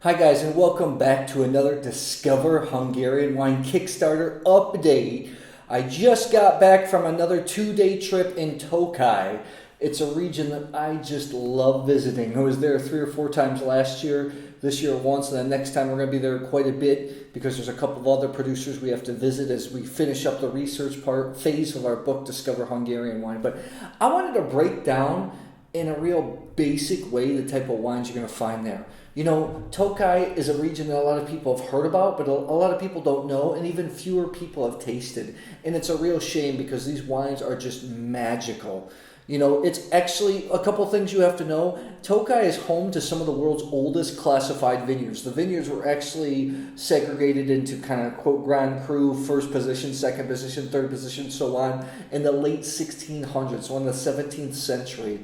Hi guys, and welcome back to another Discover Hungarian Wine Kickstarter update. I just got back from another 2-day trip in Tokaj. It's a region that I just love visiting. I was there 3 or 4 times last year, this year once, and then next time we're going to be there quite a bit because there's a couple of other producers we have to visit as we finish up the research phase of our book, Discover Hungarian Wine. But I wanted to break down in a real basic way the type of wines you're going to find there. You know, Tokaj is a region that a lot of people have heard about, but a lot of people don't know, and even fewer people have tasted. And it's a real shame because these wines are just magical. You know, it's actually a couple things you have to know. Tokaj is home to some of the world's oldest classified vineyards. The vineyards were actually segregated into kind of, quote, Grand Cru, first position, second position, third position, so on, in the late 1600s, so in the 17th century.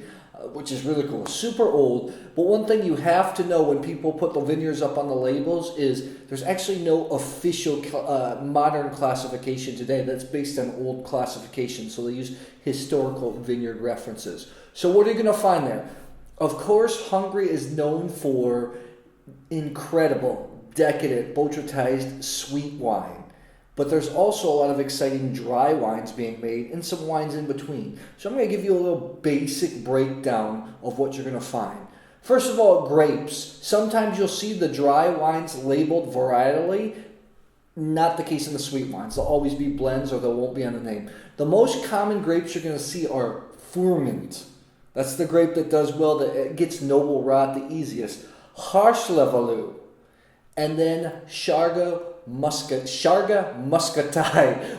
Which is really cool. Super old. But one thing you have to know when people put the vineyards up on the labels is there's actually no official modern classification today that's based on old classification. So they use historical vineyard references. So what are you going to find there? Of course, Hungary is known for incredible, decadent, botrytized sweet wine. But there's also a lot of exciting dry wines being made and some wines in between. So I'm going to give you a little basic breakdown of what you're going to find. First of all, grapes. Sometimes you'll see the dry wines labeled varietally. Not the case in the sweet wines. They'll always be blends or they won't be on the name. The most common grapes you're going to see are FURMINT. That's the grape that does well, that gets noble rot the easiest. Hárslevelú. And then SZARGA muscotálly,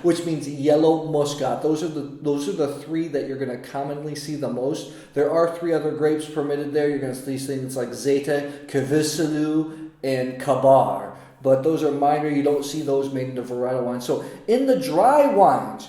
which means yellow muscat. Those are the 3 that you're going to commonly see the most. There are 3 other grapes permitted there. You're going to see things like ZETA, köverszolu, and KABAR. But those are minor. You don't see those made into varietal wines. So in the dry wines,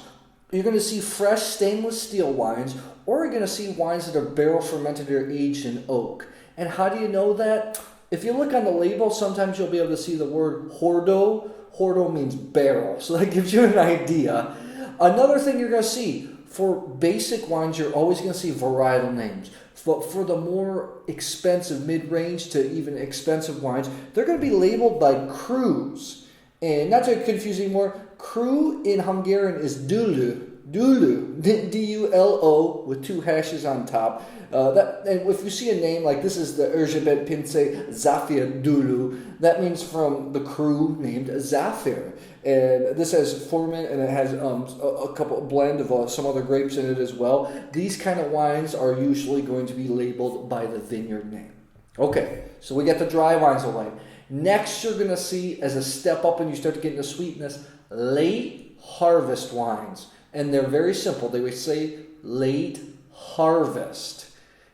you're going to see fresh stainless steel wines, or you're going to see wines that are barrel fermented or aged in oak. And how do you know that? If you look on the label, sometimes you'll be able to see the word hordó. Hordó means barrel, so that gives you an idea. Another thing you're going to see, for basic wines, you're always going to see varietal names. But for the more expensive, mid-range to even expensive wines, they're going to be labeled by crus. And not to confuse anymore, cru in Hungarian is dűlő. Dűlő, D-U-L-O, with 2 hashes on top. And if you see a name like this is the Erzsébet Pince Zafir Dűlő, that means from the cru named Zafir. And this has FURMINT and it has a couple blend of some other grapes in it as well. These kind of wines are usually going to be labeled by the vineyard name. Okay, so we get the dry wines away. Next, you're going to see, as a step up and you start to get into sweetness, late harvest wines. And they're very simple. They would say late harvest.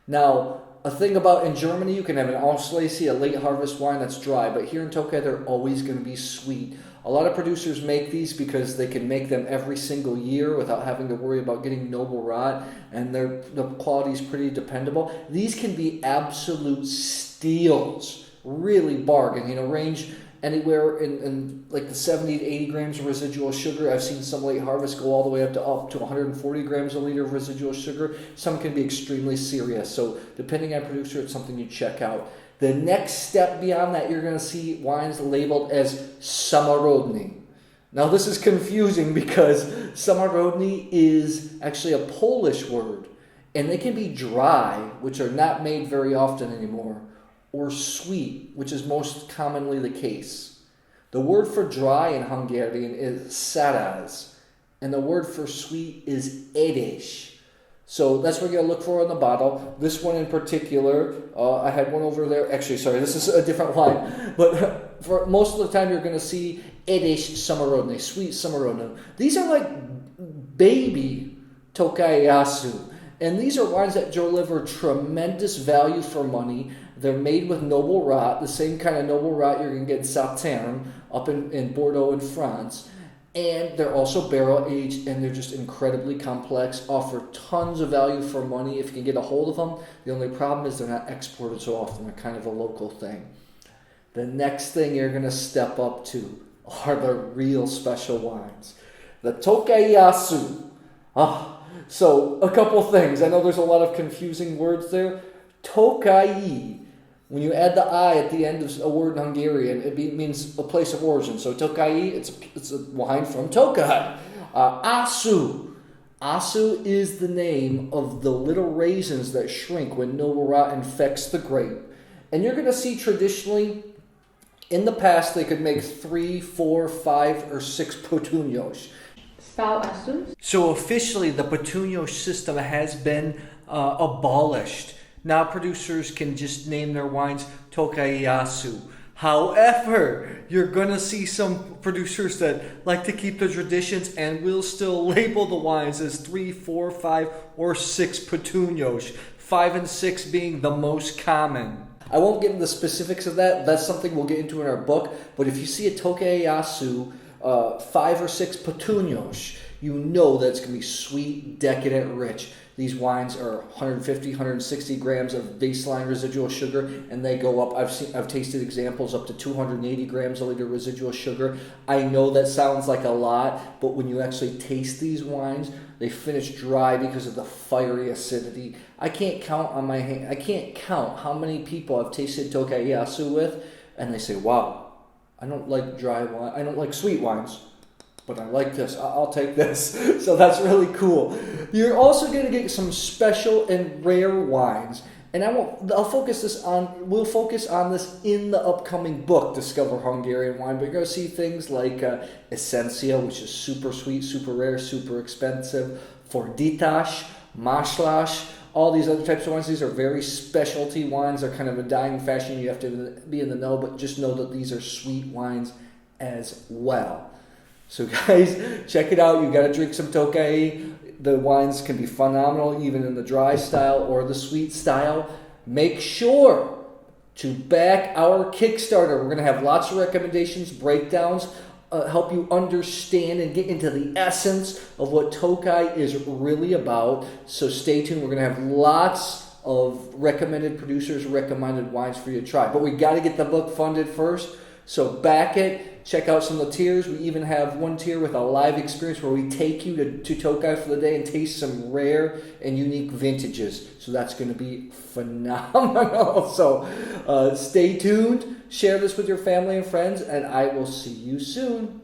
Now, a thing about in Germany, you can have an Auslese, a late harvest wine that's dry. But here in Tokaj, they're always going to be sweet. A lot of producers make these because they can make them every single year without having to worry about getting noble rot. And the quality is pretty dependable. These can be absolute steals. Really bargain. You know, range anywhere in like the 70 to 80 grams of residual sugar. I've seen some late harvest go all the way up to 140 grams a liter of residual sugar. Some can be extremely serious. So depending on producer, it's something you check out. The next step beyond that, you're going to see wines labeled as SZAMORODNI. Now this is confusing because SZAMORODNI is actually a Polish word. And they can be dry, which are not made very often anymore, or sweet, which is most commonly the case. The word for dry in Hungarian is SZARAZ, and the word for sweet is EDÉS. So that's what you're going to look for on the bottle. This one in particular, I had one over there. Actually, sorry, this is a different wine. But for most of the time, you're going to see EDÉS SZAMORODNI, sweet SZAMORODNI. These are like baby Tokaji. And these are wines that deliver tremendous value for money. They're made with noble rot, the same kind of noble rot you're going to get in Sauternes up in Bordeaux in France. And they're also barrel aged, and they're just incredibly complex, offer tons of value for money if you can get a hold of them. The only problem is they're not exported so often. They're kind of a local thing. The next thing you're going to step up to are the real special wines. The Tokaji. So, a couple things. I know there's a lot of confusing words there. Tokaji When you add the I at the end of a word in Hungarian, it means a place of origin. So Tokaji, it's a wine from Tokaj. ASZÚ. ASZÚ is the name of the little raisins that shrink when noble rot infects the grape. And you're going to see traditionally, in the past, they could make 3, 4, 5, or 6 petuños. So officially, the petuño system has been abolished. Now producers can just name their wines Tokaji. However, you're going to see some producers that like to keep the traditions and will still label the wines as 3, 4, 5, or 6 petuños. 5 and 6 being the most common. I won't get into the specifics of that. That's something we'll get into in our book. But if you see a Tokaji 5 or 6 petuños, you know that it's going to be sweet, decadent, rich. These wines are 150, 160 grams of baseline residual sugar, and they go up. I've tasted examples up to 280 grams a liter residual sugar. I know that sounds like a lot, but when you actually taste these wines, they finish dry because of the fiery acidity. I can't count on my hand. I can't count how many people I've tasted Tokaji with, and they say, "Wow, I don't like dry wine. I don't like sweet wines, but I like this. I'll take this." So that's really cool. You're also going to get some special and rare wines, and we'll focus on this in the upcoming book, Discover Hungarian Wine. But you're going to see things like eszencia, which is super sweet, super rare, super expensive, forditás, máslás, all these other types of wines. These are very specialty wines. They're kind of a dying fashion. You have to be in the know, but just know that these are sweet wines as well. So guys, check it out. You got to drink some Tokaji. The wines can be phenomenal, even in the dry style or the sweet style. Make sure to back our Kickstarter. We're going to have lots of recommendations, breakdowns, help you understand and get into the essence of what Tokaj is really about. So stay tuned. We're going to have lots of recommended producers, recommended wines for you to try. But we got to get the book funded first. So back it. Check out some of the tiers. We even have one tier with a live experience where we take you to Tokaj for the day and taste some rare and unique vintages. So that's going to be phenomenal. So stay tuned. Share this with your family and friends, and I will see you soon.